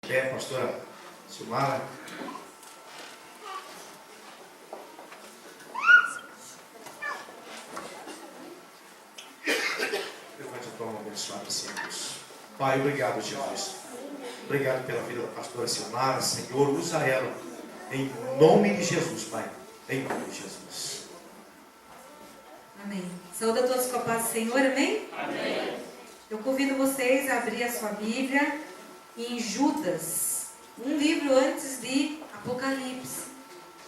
Pastora Silmara. Levante a tua mão abençoada, Senhor. Pai, obrigado, Jesus. Obrigado pela vida da pastora Silmara. Senhor, usa ela em nome de Jesus, Pai. Em nome de Jesus. Amém. Saúde a todos com a paz do Senhor, amém? Amém. Eu convido vocês a abrir a sua Bíblia em Judas, um livro antes de Apocalipse.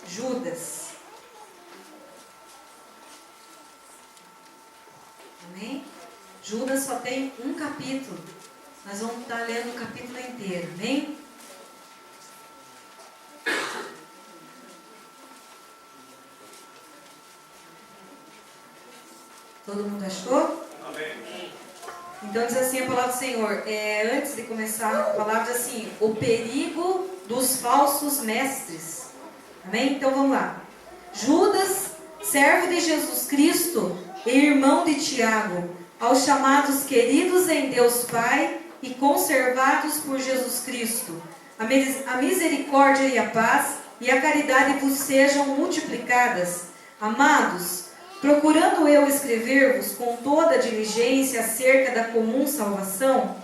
Judas. Amém? Judas só tem um capítulo. Nós vamos estar lendo o capítulo inteiro, amém? Todo mundo achou? Amém. Então diz assim a palavra do Senhor. Antes de começar a palavra, diz assim: o perigo dos falsos mestres. Amém? Então vamos lá. Judas, servo de Jesus Cristo e irmão de Tiago, aos chamados queridos em Deus Pai e conservados por Jesus Cristo, a misericórdia e a paz e a caridade vos sejam multiplicadas. Amados, procurando eu escrever-vos com toda a diligência acerca da comum salvação,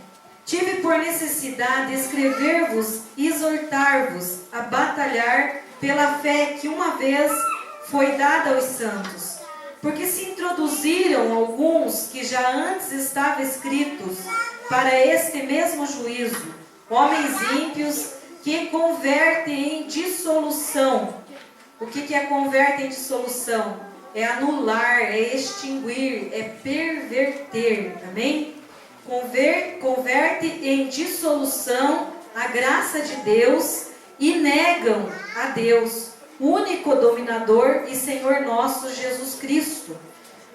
tive por necessidade escrever-vos e exortar-vos a batalhar pela fé que uma vez foi dada aos santos. Porque se introduziram alguns que já antes estavam escritos para este mesmo juízo, homens ímpios que convertem em dissolução. O que é converter em dissolução? É anular, é extinguir, é perverter, amém? Converte em dissolução a graça de Deus e negam a Deus, único dominador e Senhor nosso Jesus Cristo.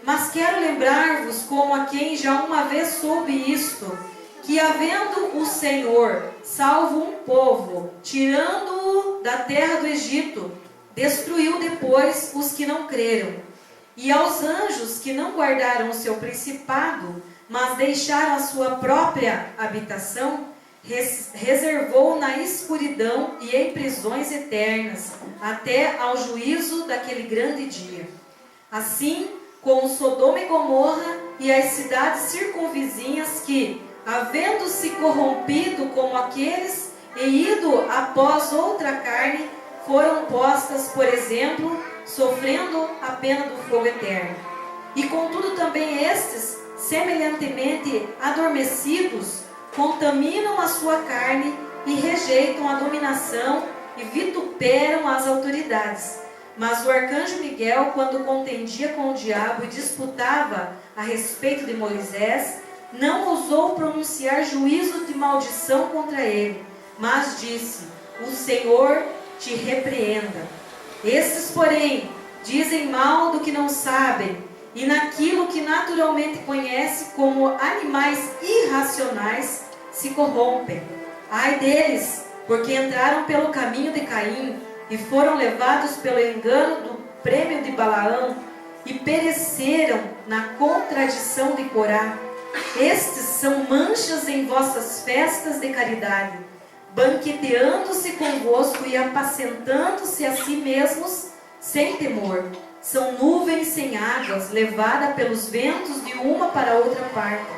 Mas quero lembrar-vos, como a quem já uma vez soube isto, que havendo o Senhor salvo um povo, tirando-o da terra do Egito, destruiu depois os que não creram. E aos anjos que não guardaram o seu principado, mas deixaram a sua própria habitação, reservou na escuridão e em prisões eternas, até ao juízo daquele grande dia. Assim, com Sodoma e Gomorra e as cidades circunvizinhas que, havendo-se corrompido como aqueles e ido após outra carne, foram postas, por exemplo, sofrendo a pena do fogo eterno. E contudo também estes, semelhantemente adormecidos, contaminam a sua carne e rejeitam a dominação e vituperam as autoridades. Mas o arcanjo Miguel, quando contendia com o diabo e disputava a respeito de Moisés, não ousou pronunciar juízo de maldição contra ele, mas disse: o Senhor te repreenda. Esses, porém, dizem mal do que não sabem, e naquilo que naturalmente conhece como animais irracionais, se corrompem. Ai deles, porque entraram pelo caminho de Caim, e foram levados pelo engano do prêmio de Balaão, e pereceram na contradição de Corá. Estes são manchas em vossas festas de caridade, banqueteando-se convosco e apacentando-se a si mesmos sem temor. São nuvens sem águas, levadas pelos ventos de uma para outra parte.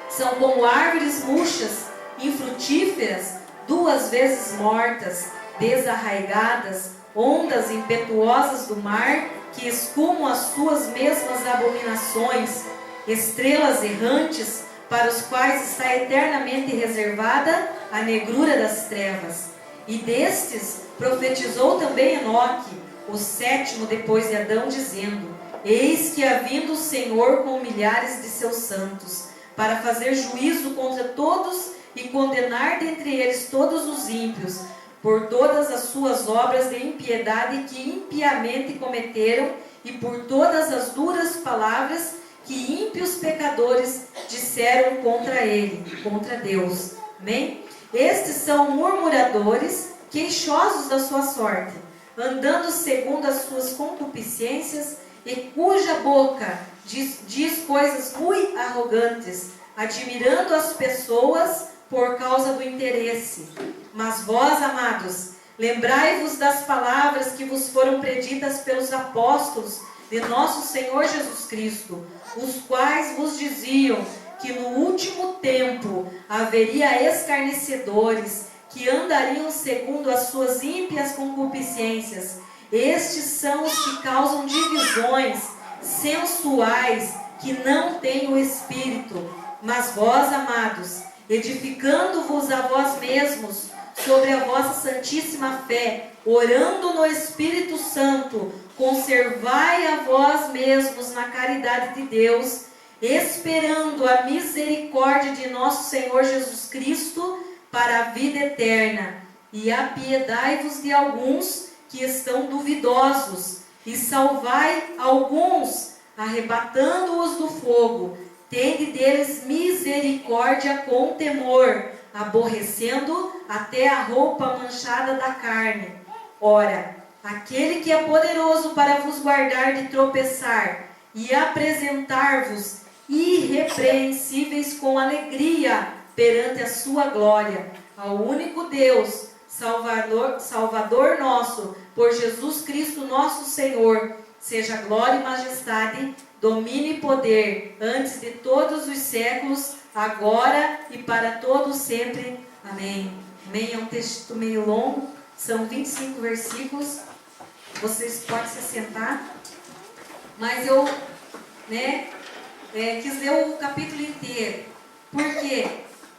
São como árvores murchas, infrutíferas, 2 vezes mortas, desarraigadas, ondas impetuosas do mar, que escumam as suas mesmas abominações, estrelas errantes, para os quais está eternamente reservada a negrura das trevas. E destes profetizou também Enoque, o 7º depois de Adão, dizendo: eis que havindo o Senhor com milhares de seus santos, para fazer juízo contra todos e condenar dentre eles todos os ímpios, por todas as suas obras de impiedade que impiamente cometeram, e por todas as duras palavras que ímpios pecadores disseram contra ele, contra Deus. Amém? Estes são murmuradores, queixosos da sua sorte, andando segundo as suas concupiscências, e cuja boca diz coisas muito arrogantes, admirando as pessoas por causa do interesse. Mas vós, amados, lembrai-vos das palavras que vos foram preditas pelos apóstolos de nosso Senhor Jesus Cristo, os quais vos diziam que no último tempo haveria escarnecedores, que andariam segundo as suas ímpias concupiscências. Estes são os que causam divisões, sensuais, que não têm o Espírito. Mas vós, amados, edificando-vos a vós mesmos sobre a vossa santíssima fé, orando no Espírito Santo, conservai a vós mesmos na caridade de Deus, esperando a misericórdia de nosso Senhor Jesus Cristo para a vida eterna. E apiedai-vos de alguns que estão duvidosos, e salvai alguns, arrebatando-os do fogo. Tende deles misericórdia com temor, aborrecendo até a roupa manchada da carne. Ora, aquele que é poderoso para vos guardar de tropeçar e apresentar-vos irrepreensíveis com alegria perante a sua glória, ao único Deus, Salvador nosso, por Jesus Cristo nosso Senhor, seja glória e majestade, domínio e poder, antes de todos os séculos, agora e para todos sempre. Amém. Amém. É um texto meio longo, são 25 versículos. Vocês podem se sentar. Mas eu quis ler o capítulo inteiro. Por quê?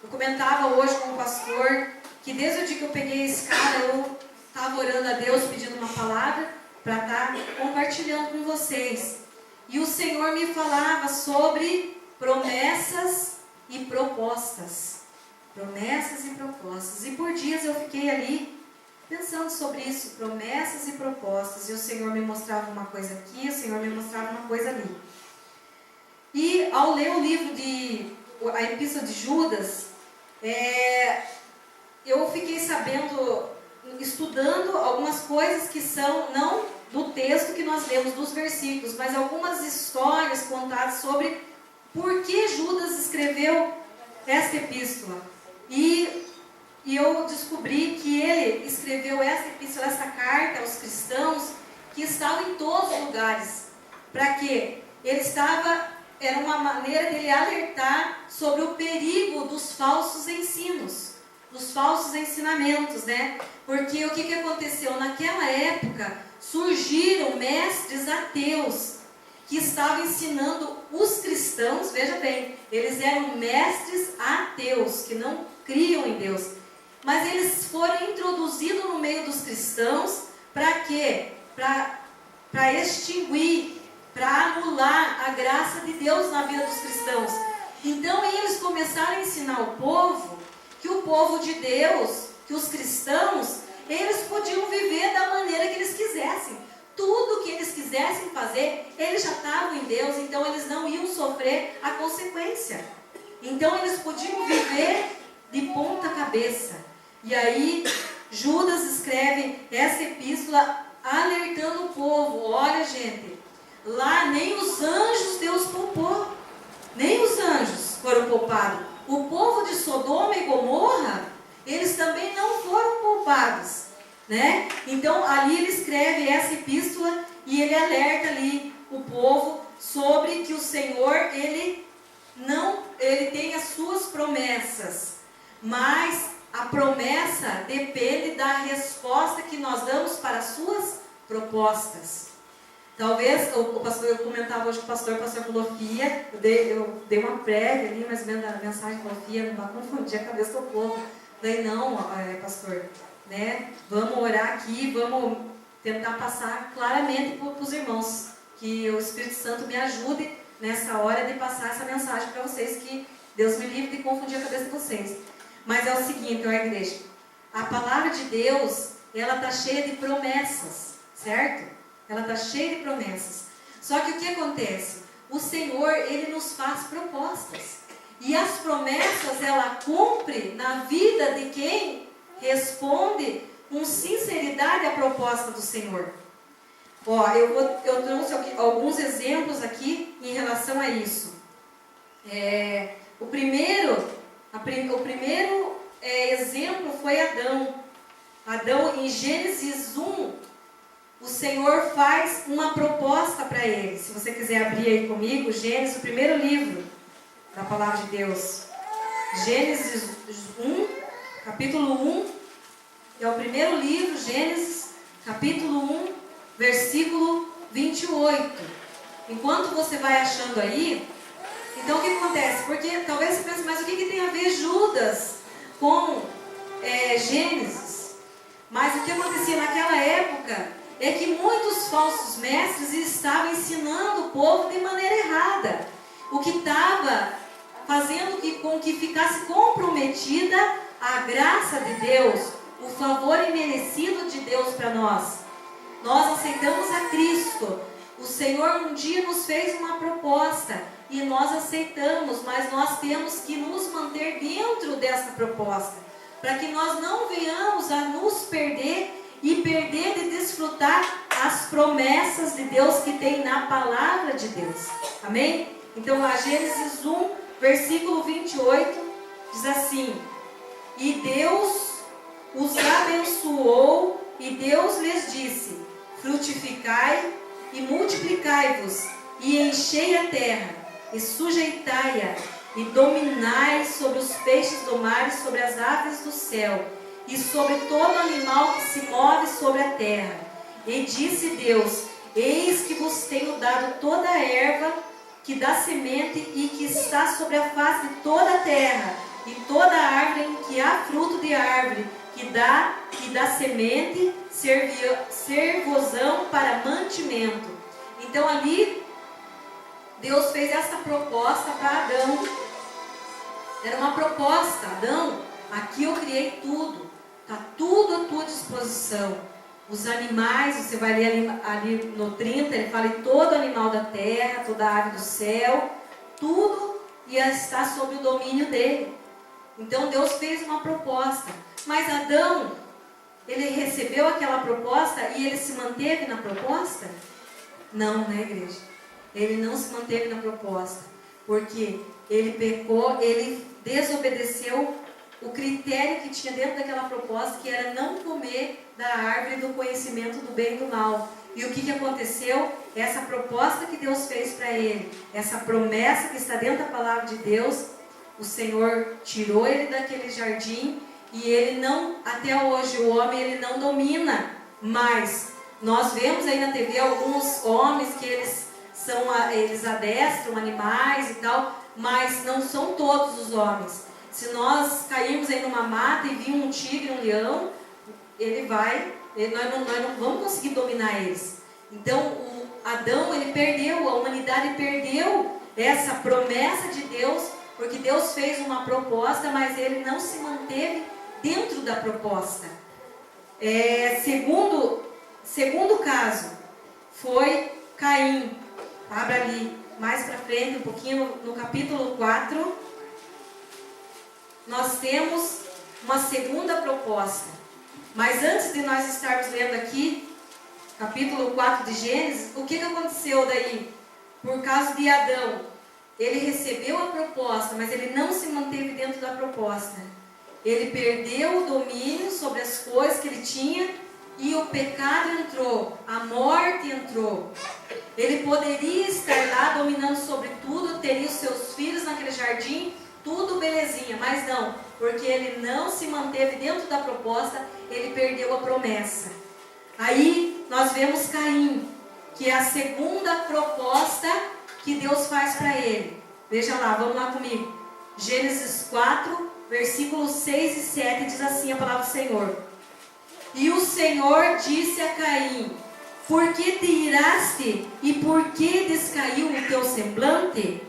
Eu comentava hoje com o pastor que desde o dia que eu peguei a escada, eu estava orando a Deus, pedindo uma palavra para estar compartilhando com vocês. E o Senhor me falava sobre promessas e propostas. Promessas e propostas. E por dias eu fiquei ali pensando sobre isso, promessas e propostas. E o Senhor me mostrava uma coisa aqui, o Senhor me mostrava uma coisa ali. E ao ler o livro a Epístola de Judas, eu fiquei sabendo, estudando algumas coisas que são, não do texto que nós lemos, dos versículos, mas algumas histórias contadas sobre por que Judas escreveu esta epístola. E eu descobri que ele escreveu essa epístola, essa carta aos cristãos que estavam em todos os lugares. Para quê? Era uma maneira dele alertar sobre o perigo dos falsos ensinos, dos falsos ensinamentos, né? Porque o que aconteceu? Naquela época surgiram mestres ateus que estavam ensinando os cristãos, veja bem, eles eram mestres ateus, que não criam em Deus. Mas eles foram introduzidos no meio dos cristãos para quê? Para extinguir, para anular a graça de Deus na vida dos cristãos. Então eles começaram a ensinar o povo que o povo de Deus, que os cristãos, eles podiam viver da maneira que eles quisessem. Tudo que eles quisessem fazer, eles já estavam em Deus, então eles não iam sofrer a consequência. Então eles podiam viver de ponta cabeça. E aí Judas escreve essa epístola alertando o povo. Olha, gente, lá nem os anjos Deus poupou. Nem os anjos foram poupados. O povo de Sodoma e Gomorra, eles também não foram poupados, né? Então ali ele escreve essa epístola e ele alerta ali o povo sobre que o Senhor, ele tem as suas promessas, mas a promessa depende da resposta que nós damos para as suas propostas. Talvez, eu comentava hoje com o pastor falou, Fia, eu dei uma prévia ali, mais ou menos, da mensagem, falou, Fia, não vai confundir a cabeça do povo. Falei, não, pastor, né, vamos orar aqui, vamos tentar passar claramente para os irmãos, que o Espírito Santo me ajude nessa hora de passar essa mensagem para vocês, que Deus me livre de confundir a cabeça de vocês. Mas é o seguinte, igreja, a palavra de Deus, ela está cheia de promessas, certo? Ela está cheia de promessas. Só que o que acontece? O Senhor, Ele nos faz propostas. E as promessas, ela cumpre na vida de quem responde com sinceridade à proposta do Senhor. Ó, eu trouxe alguns exemplos aqui em relação a isso. O primeiro exemplo foi Adão. Adão, em Gênesis 1, o Senhor faz uma proposta para ele. Se você quiser abrir aí comigo, Gênesis, o primeiro livro da Palavra de Deus. Gênesis 1, capítulo 1, é o primeiro livro, Gênesis, capítulo 1, versículo 28. Enquanto você vai achando aí, então o que acontece? Porque talvez você pense, mas o que tem a ver Judas com Gênesis? Mas o que acontecia naquela época é que muitos falsos mestres estavam ensinando o povo de maneira errada, o que estava fazendo com que ficasse comprometida a graça de Deus, o favor imerecido de Deus para nós. Nós aceitamos a Cristo. O Senhor um dia nos fez uma proposta e nós aceitamos, mas nós temos que nos manter dentro dessa proposta, para que nós não venhamos a nos perder e perder de desfrutar as promessas de Deus que tem na palavra de Deus. Amém? Então, lá, Gênesis 1, versículo 28, diz assim: E Deus os abençoou, e Deus lhes disse: frutificai e multiplicai-vos, e enchei a terra, e sujeitai-a, e dominai sobre os peixes do mar, e sobre as aves do céu, e sobre todo animal que se move sobre a terra. E disse Deus: eis que vos tenho dado toda a erva que dá semente e que está sobre a face de toda a terra, e toda a árvore em que há fruto de árvore, que dá semente, servosão para mantimento. Então ali, Deus fez essa proposta para Adão. Era uma proposta: Adão, aqui eu criei tudo, está tudo à tua disposição. Os animais, você vai ler ali no 30, ele fala: todo animal da terra, toda ave do céu, tudo ia estar sob o domínio dele. Então Deus fez uma proposta. Mas Adão, ele recebeu aquela proposta e ele se manteve na proposta? Não, né, igreja? Ele não se manteve na proposta, porque ele pecou, ele desobedeceu o critério que tinha dentro daquela proposta, que era não comer da árvore do conhecimento do bem e do mal. E o que aconteceu? Essa proposta que Deus fez para ele, essa promessa que está dentro da palavra de Deus, o Senhor tirou ele daquele jardim, e ele não, até hoje, o homem ele não domina mais. Nós vemos aí na TV alguns homens que eles adestram animais e tal, mas não são todos os homens. Se nós cairmos aí numa mata e vir um tigre, um leão, nós não vamos conseguir dominar eles. Então, Adão, ele perdeu, a humanidade perdeu essa promessa de Deus, porque Deus fez uma proposta, mas ele não se manteve dentro da proposta. Segundo caso, foi Caim. Abra ali mais para frente, um pouquinho, no capítulo 4. Nós temos uma segunda proposta. Mas antes de nós estarmos lendo aqui, capítulo 4 de Gênesis, o que aconteceu daí? Por causa de Adão, ele recebeu a proposta, mas ele não se manteve dentro da proposta. Ele perdeu o domínio sobre as coisas que ele tinha, e o pecado entrou, a morte entrou. Ele poderia estar lá dominando sobre tudo, teria os seus filhos naquele jardim, tudo belezinha, mas não, porque ele não se manteve dentro da proposta, ele perdeu a promessa. Aí nós vemos Caim, que é a segunda proposta que Deus faz para ele. Veja lá, vamos lá comigo. Gênesis 4, versículos 6 e 7 diz assim a palavra do Senhor: E o Senhor disse a Caim: por que te iraste e por que descaiu o teu semblante?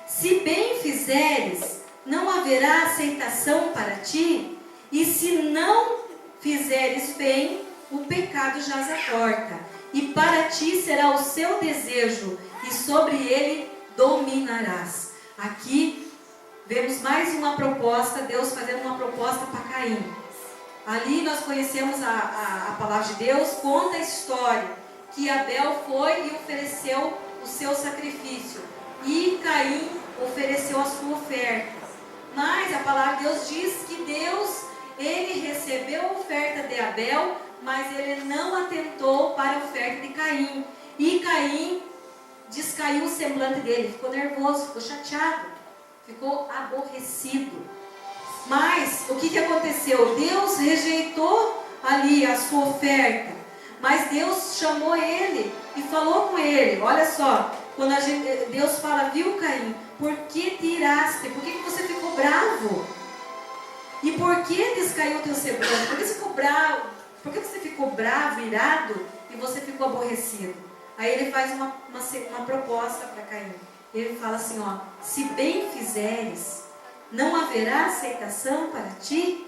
Se bem fizeres, não haverá aceitação para ti, e se não fizeres bem, o pecado jaz à porta, e para ti será o seu desejo, e sobre ele dominarás. Aqui vemos mais uma proposta, Deus fazendo uma proposta para Caim. Ali nós conhecemos a palavra de Deus, conta a história que Abel foi e ofereceu o seu sacrifício, e Caim ofereceu a sua oferta. Mas a palavra de Deus diz que Deus, ele recebeu a oferta de Abel, mas ele não atentou para a oferta de Caim. E Caim descaiu o semblante dele, ficou nervoso, ficou chateado, ficou aborrecido. Mas o que aconteceu? Deus rejeitou ali a sua oferta, mas Deus chamou ele e falou com ele. Olha só, quando Deus fala, viu Caim, por que te iraste? Por que você ficou bravo? E por que descaiu o teu semblante? Por que você ficou bravo? Por que você ficou bravo, irado, e você ficou aborrecido? Aí ele faz uma proposta para Caim. Ele fala assim, ó, se bem fizeres, não haverá aceitação para ti?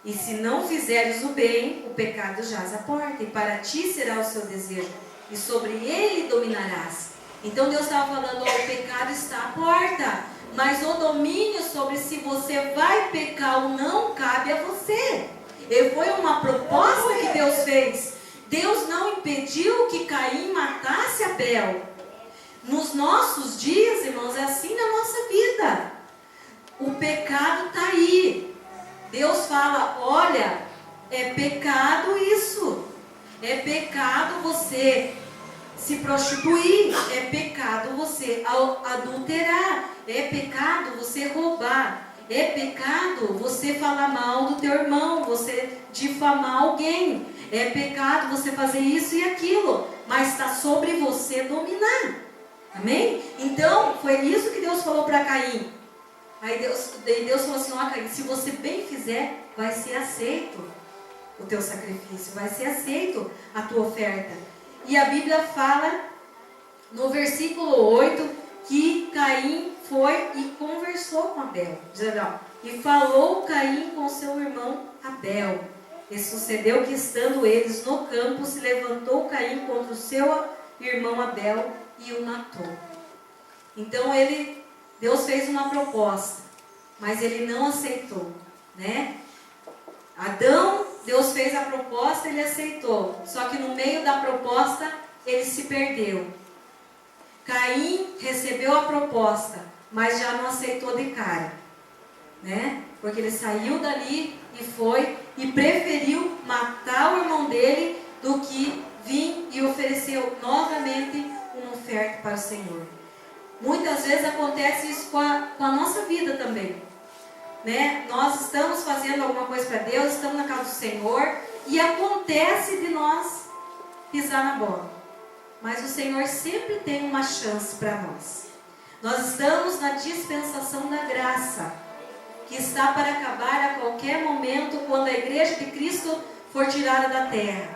E se não fizeres o bem, o pecado jaz à porta, e para ti será o seu desejo, e sobre ele dominarás. Então Deus estava falando, ó, o pecado está à porta, mas o domínio sobre se você vai pecar ou não, cabe a você. E foi uma proposta que Deus fez. Deus não impediu que Caim matasse Abel. Nos nossos dias, irmãos, é assim na nossa vida. O pecado está aí. Deus fala, olha, é pecado isso. É pecado você se prostituir. É pecado você adulterar. É pecado você roubar. É pecado você falar mal do teu irmão, você difamar alguém. É pecado você fazer isso e aquilo. Mas está sobre você dominar. Amém? Então, foi isso que Deus falou para Caim. Aí Deus falou assim, ó Caim, se você bem fizer, vai ser aceito o teu sacrifício, vai ser aceito a tua oferta. E a Bíblia fala, no versículo 8, que Caim foi e conversou com Abel. Diz ali, ó, e falou Caim com seu irmão Abel. E sucedeu que, estando eles no campo, se levantou Caim contra o seu irmão Abel e o matou. Então Deus fez uma proposta, mas ele não aceitou, né? Adão, Deus fez a proposta, ele aceitou. Só que no meio da proposta, ele se perdeu. Caim recebeu a proposta, mas já não aceitou de cara, né? Porque ele saiu dali e foi e preferiu matar o irmão dele do que vir e ofereceu novamente uma oferta para o Senhor. Muitas vezes acontece isso com a nossa vida também, né? Nós estamos fazendo alguma coisa para Deus, estamos na casa do Senhor e acontece de nós pisar na bola. Mas o Senhor sempre tem uma chance para nós. Nós estamos na dispensação da graça, que está para acabar a qualquer momento, quando a igreja de Cristo for tirada da terra.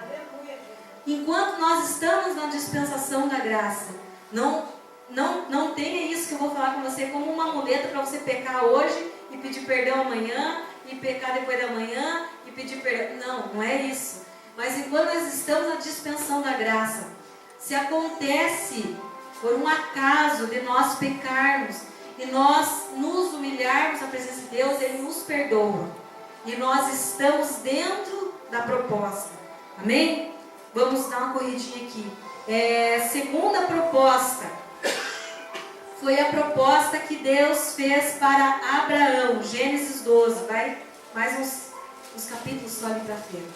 Enquanto nós estamos na dispensação da graça, não tenha isso que eu vou falar com você como uma muleta para você pecar hoje e pedir perdão amanhã, e pecar depois da manhã e pedir perdão. Não é isso. Mas enquanto nós estamos na dispensação da graça, se acontece por um acaso de nós pecarmos e nós nos humilharmos na presença de Deus, Ele nos perdoa. E nós estamos dentro da proposta. Amém? Vamos dar uma corridinha aqui. Segunda proposta foi a proposta que Deus fez para Abraão. Gênesis 12. Vai mais uns capítulos só ali para frente.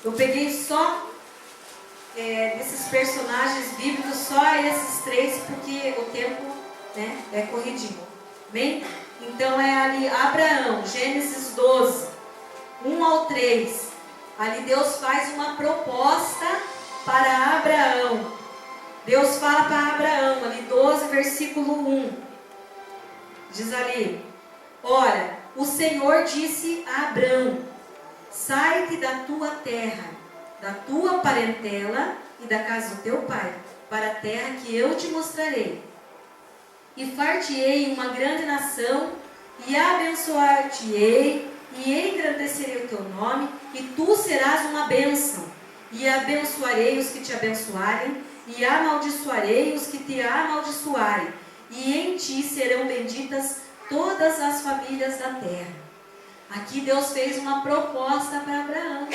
Eu peguei só desses personagens bíblicos, só esses três, porque o tempo, né, é corridinho. Bem? Então é ali Abraão, Gênesis 12, 1 ao 3. Ali Deus faz uma proposta para Abraão. Deus fala para Abraão, ali 12, versículo 1. Diz ali: ora, o Senhor disse a Abrão: sai-te da tua terra, da tua parentela e da casa do teu pai, para a terra que eu te mostrarei. E far-te-ei uma grande nação, e abençoar-te-ei, e engrandecerei o teu nome, e tu serás uma bênção. E abençoarei os que te abençoarem, e amaldiçoarei os que te amaldiçoarem. E em ti serão benditas todas as famílias da terra. Aqui Deus fez uma proposta para Abraão,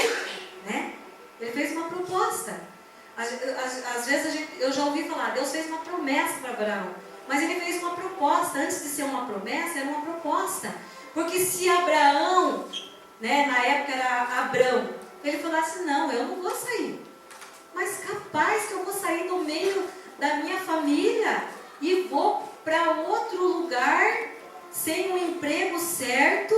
né? Ele fez uma proposta. Às vezes eu já ouvi falar, Deus fez uma promessa para Abraão. mas ele fez uma proposta. Antes de ser uma promessa, era uma proposta. Porque se Abraão, né, na época era Abrão, ele falasse, não, eu não vou sair. Mas capaz que eu vou sair do meio da minha família e vou para outro lugar, sem um emprego certo,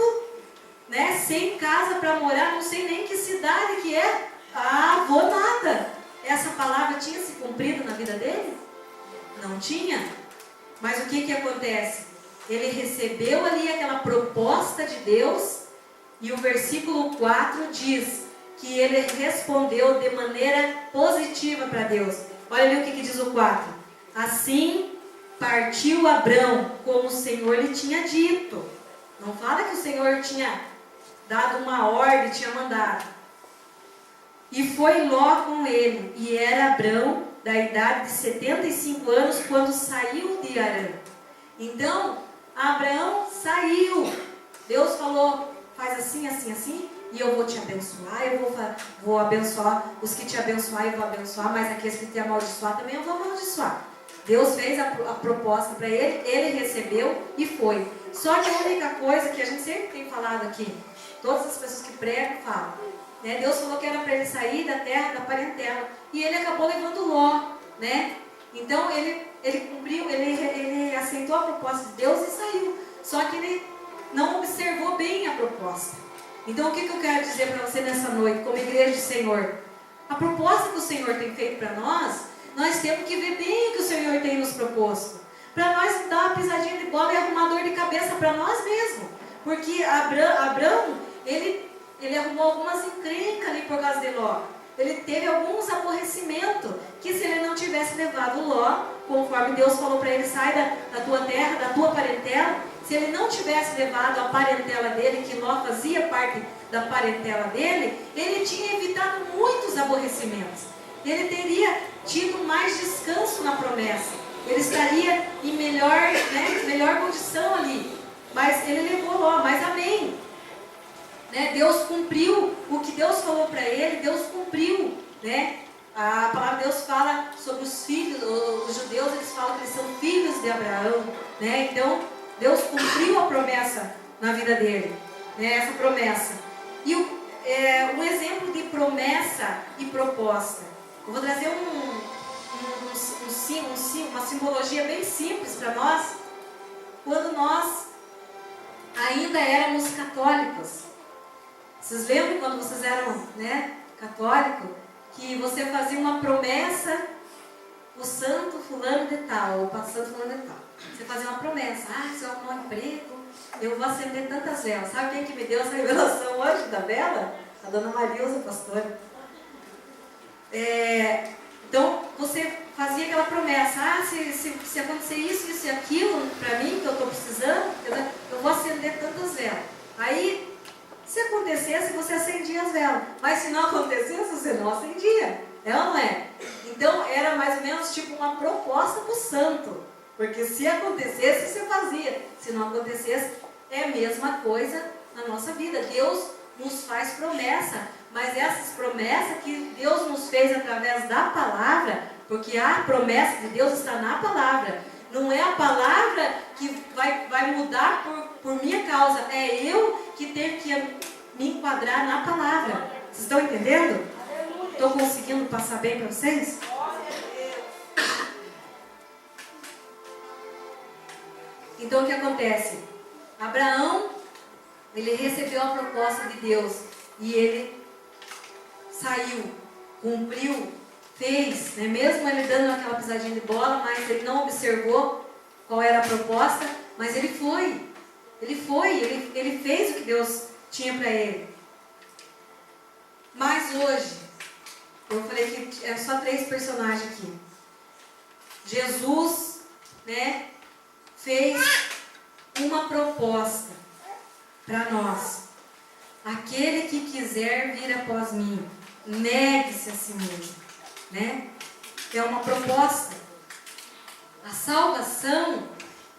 né, sem casa para morar, não sei nem que cidade que é. Ah, vou nada. Essa palavra tinha se cumprido na vida dele? Não tinha. Mas o que acontece? Ele recebeu ali aquela proposta de Deus, e o versículo 4 diz que ele respondeu de maneira positiva para Deus. Olha ali o que diz o 4. Assim partiu Abrão, como o Senhor lhe tinha dito. Não fala que o Senhor tinha dado uma ordem, tinha mandado. E foi Ló com ele, e era Abrão da idade de 75 anos quando saiu de Harã. Então, Abraão saiu. Deus falou, faz assim, assim, assim, e eu vou te abençoar, vou abençoar os que te abençoar, eu vou abençoar, mas aqueles que te amaldiçoar também eu vou amaldiçoar. Deus fez a proposta para ele, ele recebeu e foi. Só que a única coisa que a gente sempre tem falado aqui, todas as pessoas que pregam falam, né? Deus falou que era para ele sair da terra, da parentela, e ele acabou levando Ló, né? Então ele cumpriu, ele aceitou a proposta de Deus e saiu. Só que ele não observou bem a proposta. Então o que eu quero dizer para você nessa noite, como igreja do Senhor? A proposta que o Senhor tem feito para nós temos que ver bem o que o Senhor tem nos proposto. Para nós não dar uma pisadinha de bola e arrumar dor de cabeça para nós mesmos. Porque Abrão, ele arrumou algumas encrencas ali por causa de Ló. Ele teve alguns aborrecimentos, que se ele não tivesse levado Ló, conforme Deus falou para ele, sai da tua terra, da tua parentela, se ele não tivesse levado a parentela dele, que Ló fazia parte da parentela dele, ele tinha evitado muitos aborrecimentos. Ele teria tido mais descanso na promessa. Ele estaria em melhor condição ali. Mas ele levou Ló, mas amém. Né? Deus cumpriu o que Deus falou para ele, Deus cumpriu, né? A palavra de Deus fala sobre os filhos, os judeus, eles falam que eles são filhos de Abraão, né? Então, Deus cumpriu a promessa na vida dele, né? Essa promessa. E um exemplo de promessa e proposta. Eu vou trazer uma simbologia bem simples para nós, quando nós ainda éramos católicos. Vocês lembram quando vocês eram, né, católicos, que você fazia uma promessa, o santo fulano de tal, ou para o santo fulano de tal. Você fazia uma promessa, se eu arrumar um emprego, eu vou acender tantas velas. Sabe quem que me deu essa revelação hoje da vela? A dona Marilza, pastora. Então, você fazia aquela promessa, se acontecer isso e aquilo para mim, que eu estou precisando, eu vou acender tantas velas. Aí, se acontecesse, você acendia as velas. Mas se não acontecesse, você não acendia. É ou não é? Então, era mais ou menos tipo uma proposta para o santo. Porque se acontecesse, você fazia. Se não acontecesse, é a mesma coisa na nossa vida. Deus nos faz promessa. Mas essas promessas que Deus nos fez através da palavra, porque a promessa de Deus está na palavra. Não é a palavra que vai mudar por minha causa. É eu que tenho que me enquadrar na palavra. Vocês estão entendendo? Estou conseguindo passar bem para vocês? Então o que acontece? Abraão, ele recebeu a proposta de Deus. E ele saiu, cumpriu, fez, né? Mesmo ele dando aquela pisadinha de bola, mas ele não observou qual era a proposta, mas ele foi. Ele fez o que Deus tinha para ele. Mas hoje, eu falei que é só 3 personagens aqui. Jesus, né, fez uma proposta para nós. Aquele que quiser vir após mim, negue-se a si mesmo, né? É uma proposta. A salvação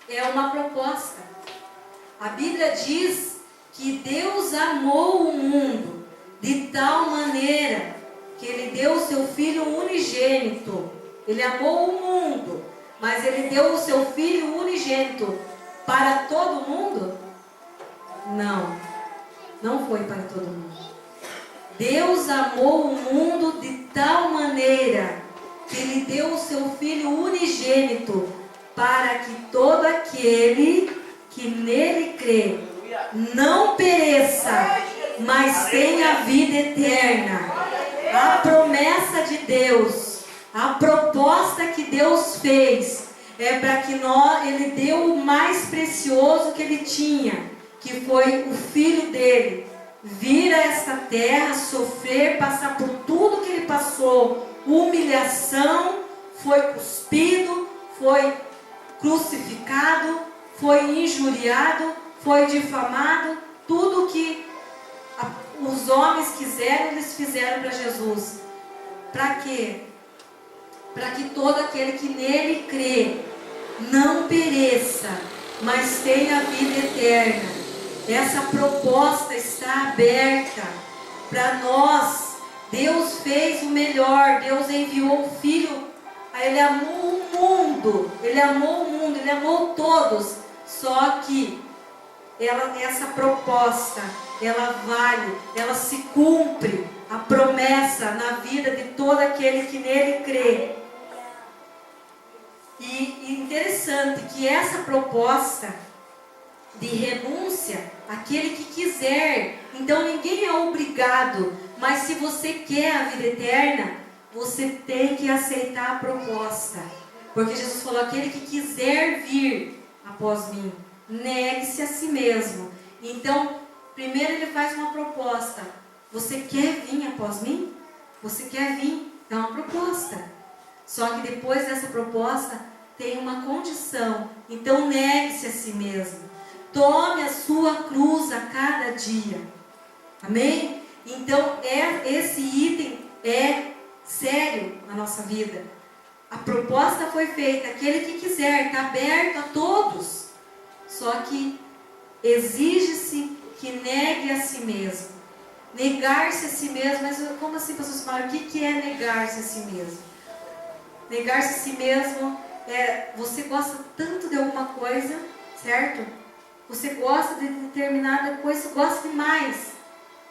é uma proposta. A Bíblia diz que Deus amou o mundo de tal maneira que Ele deu o seu Filho unigênito. Ele amou o mundo, mas Ele deu o seu Filho unigênito para todo mundo? Não, não foi para todo mundo. Deus amou o mundo de tal maneira que Ele deu o seu Filho unigênito para que todo aquele que nele crê não pereça, mas tenha vida eterna. A promessa de Deus, a proposta que Deus fez é para que Ele deu o mais precioso que Ele tinha, que foi o Filho dele, vir a esta terra, sofrer, passar por tudo que Ele passou, humilhação, foi cuspido, foi crucificado, foi injuriado, foi difamado, tudo que os homens quiseram, eles fizeram para Jesus. Para quê? Para que todo aquele que nele crê não pereça, mas tenha vida eterna. Essa proposta está aberta para nós. Deus fez o melhor, Deus enviou o Filho, Ele amou o mundo, Ele amou todos, só que essa proposta, ela vale, ela se cumpre, a promessa na vida de todo aquele que nele crê. E interessante que essa proposta de renúncia, aquele que quiser, então ninguém é obrigado, mas se você quer a vida eterna, você tem que aceitar a proposta, porque Jesus falou: aquele que quiser vir após mim, negue-se a si mesmo. Então, primeiro Ele faz uma proposta: você quer vir após mim? Você quer vir? É uma proposta. Só que depois dessa proposta tem uma condição. Então, negue-se a si mesmo. Tome a sua cruz a cada dia. Amém? Então, esse item é sério na nossa vida. A proposta foi feita, aquele que quiser, está aberto a todos. Só que exige-se que negue a si mesmo. Negar-se a si mesmo, mas como assim, pastor Simara? O que é negar-se a si mesmo? Negar-se a si mesmo é, você gosta tanto de alguma coisa, certo? Você gosta de determinada coisa, gosta demais,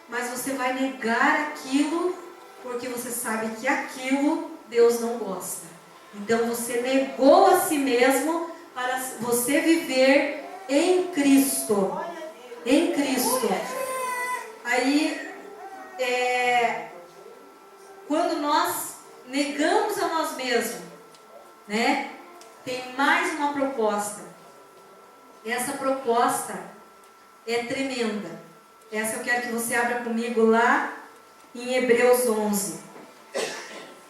mas você vai negar aquilo porque você sabe que aquilo Deus não gosta. Então você negou a si mesmo para você viver em Cristo. Em Cristo. Aí, quando nós negamos a nós mesmos, né, tem mais uma proposta. Essa proposta é tremenda. Essa eu quero que você abra comigo lá em Hebreus 11.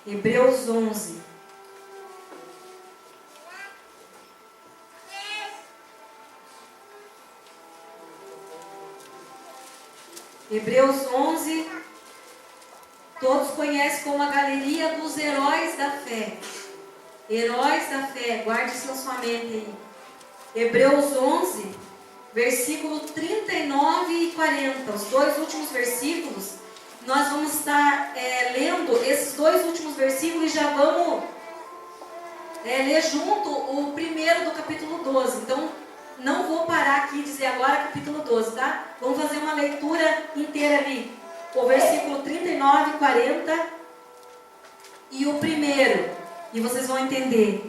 Hebreus 11. Hebreus 11, todos conhecem como a galeria dos heróis da fé. Heróis da fé, guarde isso na sua mente aí. Hebreus 11, versículo 39 e 40, os dois últimos versículos. Nós vamos estar lendo esses dois últimos versículos e já vamos ler junto o primeiro do capítulo 12. Então, não vou parar aqui e dizer agora capítulo 12, tá? Vamos fazer uma leitura inteira ali. O versículo 39 e 40 e o primeiro. E vocês vão entender.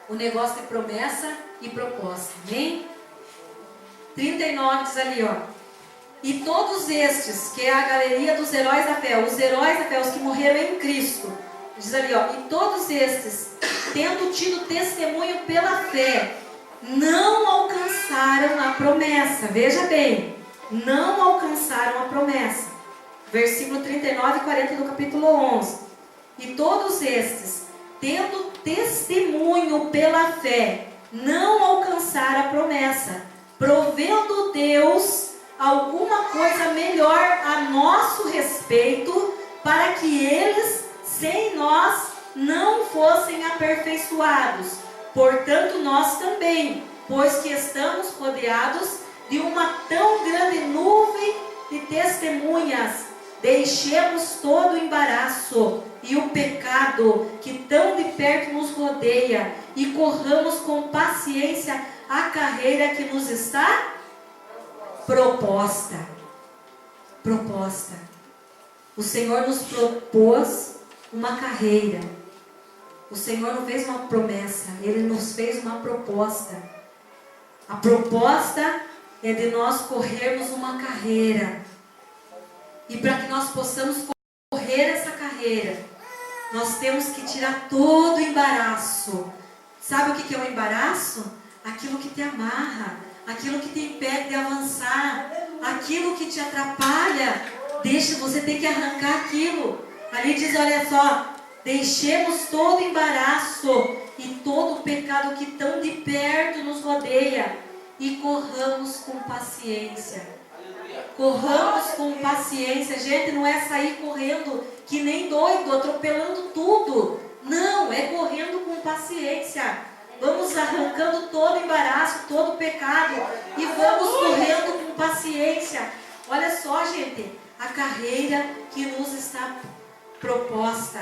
O negócio de promessa e proposta. Amém? 39 diz ali, ó. E todos estes, que é a galeria dos heróis da fé, os heróis da fé, os que morreram em Cristo. Diz ali, ó. E todos estes, tendo tido testemunho pela fé, não alcançaram a promessa. Veja bem, não alcançaram a promessa. Versículo 39 e 40 do capítulo 11. E todos estes, tendo testemunho pela fé, não alcançaram a promessa, provendo Deus alguma coisa melhor a nosso respeito, para que eles, sem nós, não fossem aperfeiçoados. Portanto, nós também, pois que estamos rodeados de uma tão grande nuvem de testemunhas, deixemos todo o embaraço e o pecado que tão de perto nos rodeia e corramos com paciência a carreira que nos está proposta. Proposta. O Senhor nos propôs uma carreira. O Senhor não fez uma promessa, Ele nos fez uma proposta. A proposta é de nós corrermos uma carreira. E para que nós possamos correr essa carreira, nós temos que tirar todo o embaraço. Sabe o que é o embaraço? Aquilo que te amarra, aquilo que te impede de avançar, aquilo que te atrapalha. Você tem que arrancar aquilo. Ali diz, olha só, deixemos todo o embaraço e todo o pecado que tão de perto nos rodeia e corramos com paciência. Corramos com paciência. Gente, não é sair correndo que nem doido, atropelando tudo. Não, é correndo com paciência. Vamos arrancando todo o embaraço, todo o pecado e vamos correndo com paciência. Olha só, gente, a carreira que nos está proposta.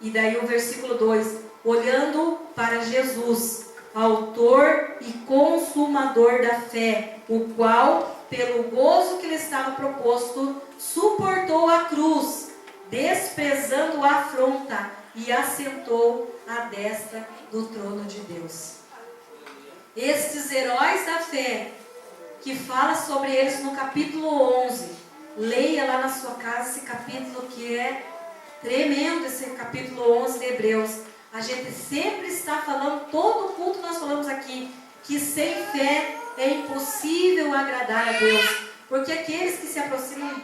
E daí o versículo 2: olhando para Jesus, autor e consumador da fé, o qual, pelo gozo que lhe estava proposto, suportou a cruz, desprezando a afronta, e assentou à destra do trono de Deus. Estes heróis da fé, que fala sobre eles no capítulo 11, leia lá na sua casa esse capítulo que é tremendo, esse capítulo 11 de Hebreus. A gente sempre está falando, todo culto nós falamos aqui, que sem fé é impossível agradar a Deus. Porque aqueles que se aproximam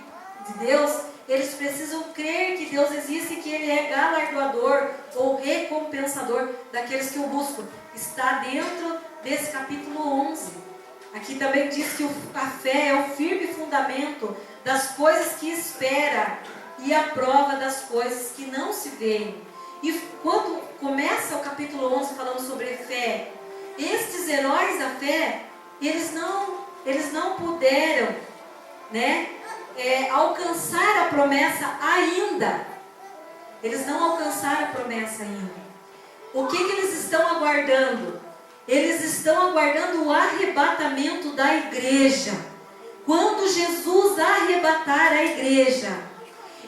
de Deus, eles precisam crer que Deus existe e que Ele é galardoador ou recompensador daqueles que o buscam. Está dentro desse capítulo 11. Aqui também diz que a fé é o firme fundamento das coisas que espera e a prova das coisas que não se veem. E quando começa o capítulo 11 falando sobre fé, estes heróis da fé, eles não puderam, alcançar a promessa ainda. Eles não alcançaram a promessa ainda. O que eles estão aguardando? Eles estão aguardando o arrebatamento da igreja. Quando Jesus arrebatar a igreja,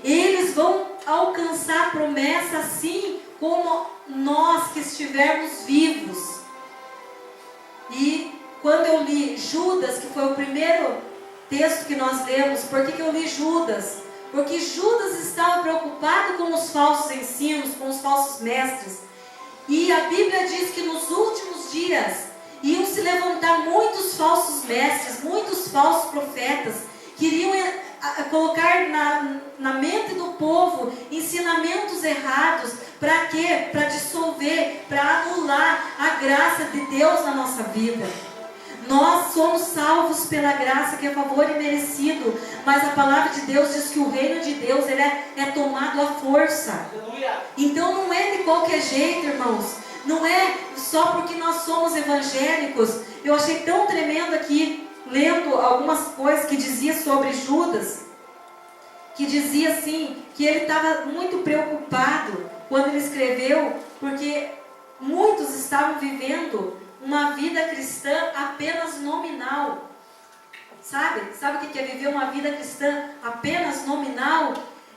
eles vão alcançar a promessa assim como nós que estivermos vivos. E quando eu li Judas, que foi o primeiro texto que nós lemos, por que eu li Judas? Porque Judas estava preocupado com os falsos ensinos, com os falsos mestres. E a Bíblia diz que nos últimos dias iam se levantar muitos falsos mestres, muitos falsos profetas, que iriam colocar na mente do povo ensinamentos errados. Para quê? Para dissolver, para anular a graça de Deus na nossa vida. Nós somos salvos pela graça, que é favor imerecido, mas a palavra de Deus diz que o reino de Deus ele é tomado à força. Então não é de qualquer jeito, irmãos. Não é só porque nós somos evangélicos. Eu achei tão tremendo aqui, lendo algumas coisas que dizia sobre Judas, que dizia assim, que ele estava muito preocupado quando ele escreveu, porque muitos estavam vivendo uma vida cristã apenas nominal. Sabe o que é viver uma vida cristã apenas nominal?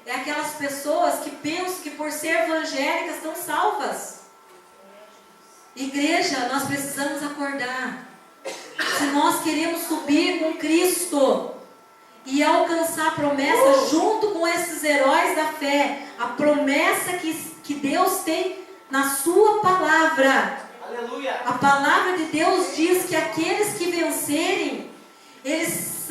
É aquelas pessoas que pensam que por ser evangélicas estão salvas. Igreja, nós precisamos acordar. Se nós queremos subir com Cristo e alcançar a promessa junto com esses heróis da fé, a promessa que Deus tem na sua palavra. Aleluia. A palavra de Deus diz que aqueles que vencerem, eles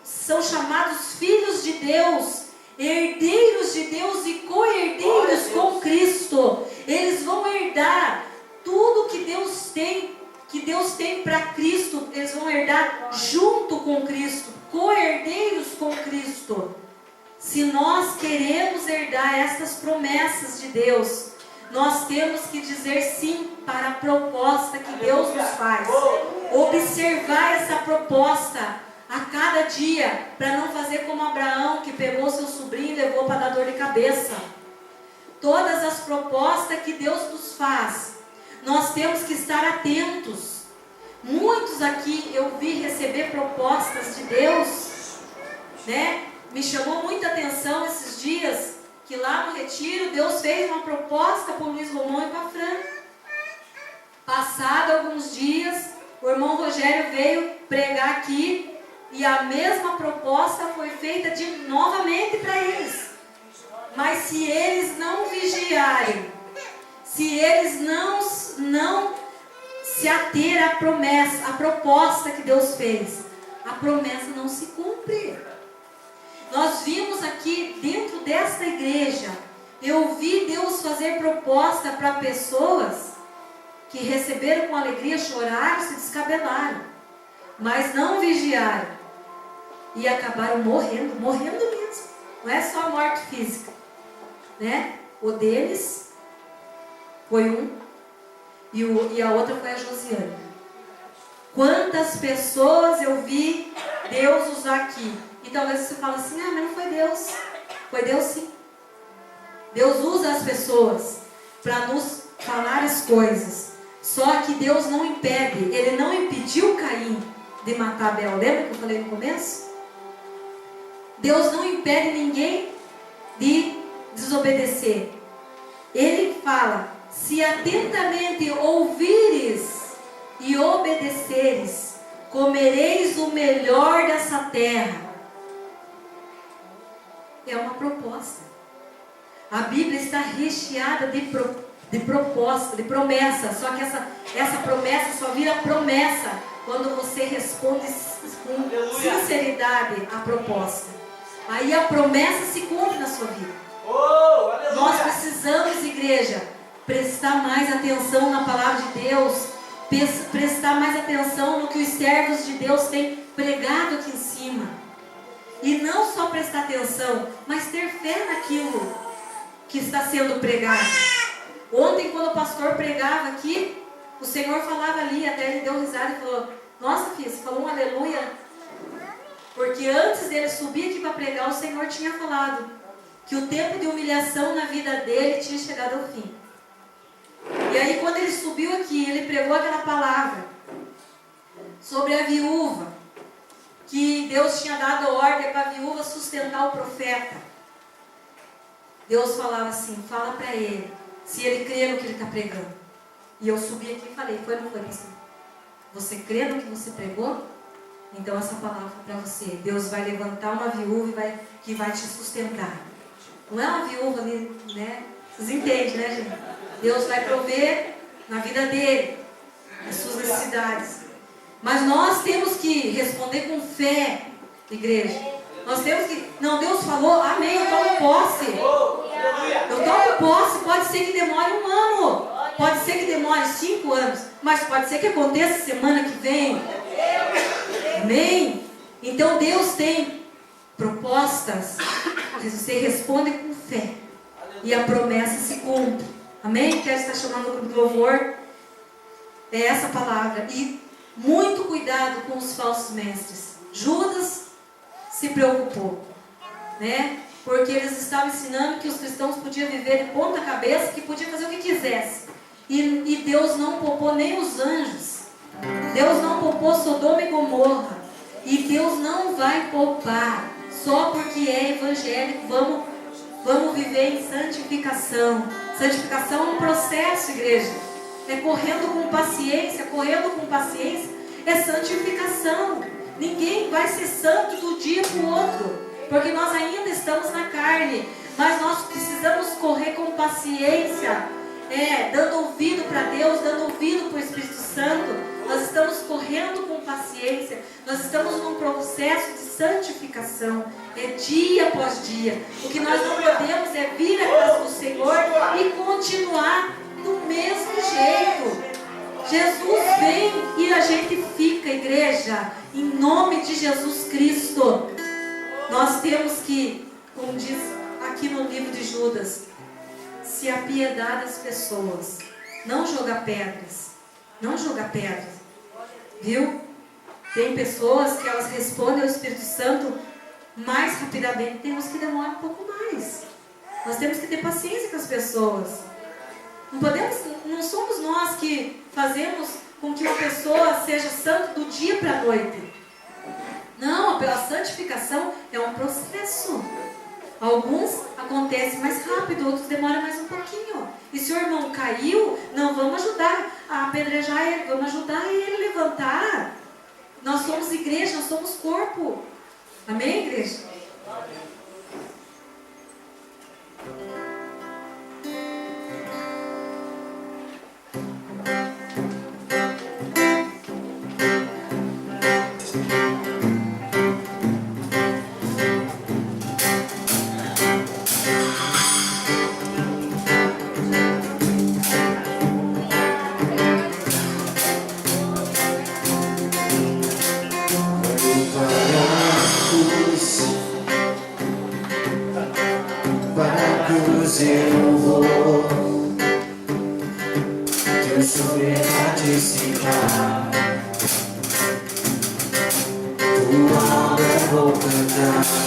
são chamados filhos de Deus, herdeiros de Deus e co-herdeiros com Cristo. Eles vão herdar tudo que Deus tem para Cristo. Eles vão herdar junto com Cristo, co-herdeiros com Cristo. Se nós queremos herdar essas promessas de Deus, nós temos que dizer sim para a proposta que Deus nos faz. Observar essa proposta a cada dia, para não fazer como Abraão, que pegou seu sobrinho e levou para dar dor de cabeça. todas as propostas que Deus nos faz, nós temos que estar atentos. Muitos aqui eu vi receber propostas de Deus, né? Me chamou muita atenção esses dias, que lá no retiro, Deus fez uma proposta para o Luiz Romão e para a Fran. Passado alguns dias, o irmão Rogério veio pregar aqui, e a mesma proposta foi feita novamente para eles. Mas se eles não vigiarem, se eles não se ater à promessa, à proposta que Deus fez, a promessa não se cumpre. Nós vimos aqui dentro desta igreja, eu vi Deus fazer proposta para pessoas que receberam com alegria, choraram, se descabelaram, mas não vigiaram e acabaram morrendo mesmo. Não é só a morte física, né? O deles foi um e a outra foi a Josiane. Quantas pessoas eu vi Deus usar aqui? E talvez você fale assim, mas não foi Deus. Foi Deus sim. Deus usa as pessoas para nos falar as coisas. Só que Deus não impede. Ele não impediu Caim de matar Abel. Lembra que eu falei no começo? Deus não impede ninguém de desobedecer. Ele fala, se atentamente ouvires e obedeceres, comereis o melhor dessa terra. É uma proposta. A Bíblia está recheada de proposta, de promessa. Só que essa promessa só vira promessa quando você responde com sinceridade a proposta. Aí a promessa se cumpre na sua vida. Nós precisamos, igreja, prestar mais atenção na palavra de Deus, prestar mais atenção no que os servos de Deus têm pregado aqui em cima. E não só prestar atenção, mas ter fé naquilo que está sendo pregado. Ontem, quando o pastor pregava aqui, o Senhor falava ali, até ele deu risada e falou, nossa filha, você falou um aleluia. Porque antes dele subir aqui para pregar, o Senhor tinha falado que o tempo de humilhação na vida dele tinha chegado ao fim. E aí quando ele subiu aqui, ele pregou aquela palavra sobre a viúva, que Deus tinha dado ordem para a viúva sustentar o profeta. Deus falava assim, fala para ele, se ele crê no que ele está pregando. E eu subi aqui e falei, foi ou não foi assim? Você crê no que você pregou? Então essa palavra para você, Deus vai levantar uma viúva que vai te sustentar. Não é uma viúva ali, né? Vocês entendem, né, gente? Deus vai prover na vida dele, as suas necessidades. Mas nós temos que responder com fé, igreja. Nós temos que, não, Deus falou, amém, eu tomo posse. Eu tomo posse, pode ser que demore 1 ano, pode ser que demore 5 anos, mas pode ser que aconteça semana que vem. Amém? Então Deus tem propostas, você responde com fé e a promessa se cumpre. Amém? Quero estar chamando o grupo de louvor. É essa palavra. E muito cuidado com os falsos mestres. Judas se preocupou, né? Porque eles estavam ensinando que os cristãos podiam viver de ponta cabeça, que podiam fazer o que quisesse. E Deus não poupou nem os anjos. Deus não poupou Sodoma e Gomorra. E Deus não vai poupar. Só porque é evangélico, vamos viver em santificação. Santificação é um processo, igreja. É correndo com paciência é santificação. Ninguém vai ser santo do dia para o outro, porque nós ainda estamos na carne, mas nós precisamos correr com paciência, dando ouvido para Deus, dando ouvido para o Espírito Santo. Nós estamos correndo com paciência, nós estamos num processo de santificação, dia após dia. O que nós não podemos é vir à casa do Senhor e continuar do mesmo jeito. Jesus vem e a gente fica, igreja, em nome de Jesus Cristo. Nós temos que, como diz aqui no livro de Judas, se apiedar das pessoas, não jogar pedras, viu? Tem pessoas que elas respondem ao Espírito Santo mais rapidamente, tem uns que demoram um pouco mais. Nós temos que ter paciência com as pessoas. Não somos nós que fazemos com que uma pessoa seja santa do dia para a noite. Não, a santificação é um processo. Alguns acontecem mais rápido, outros demoram mais um pouquinho. E se o irmão caiu, não, vamos ajudar a apedrejar ele, vamos ajudar ele a levantar. Nós somos igreja, nós somos corpo. Amém, igreja? Eu vou teu soberano se dar. Tua obra vou cantar.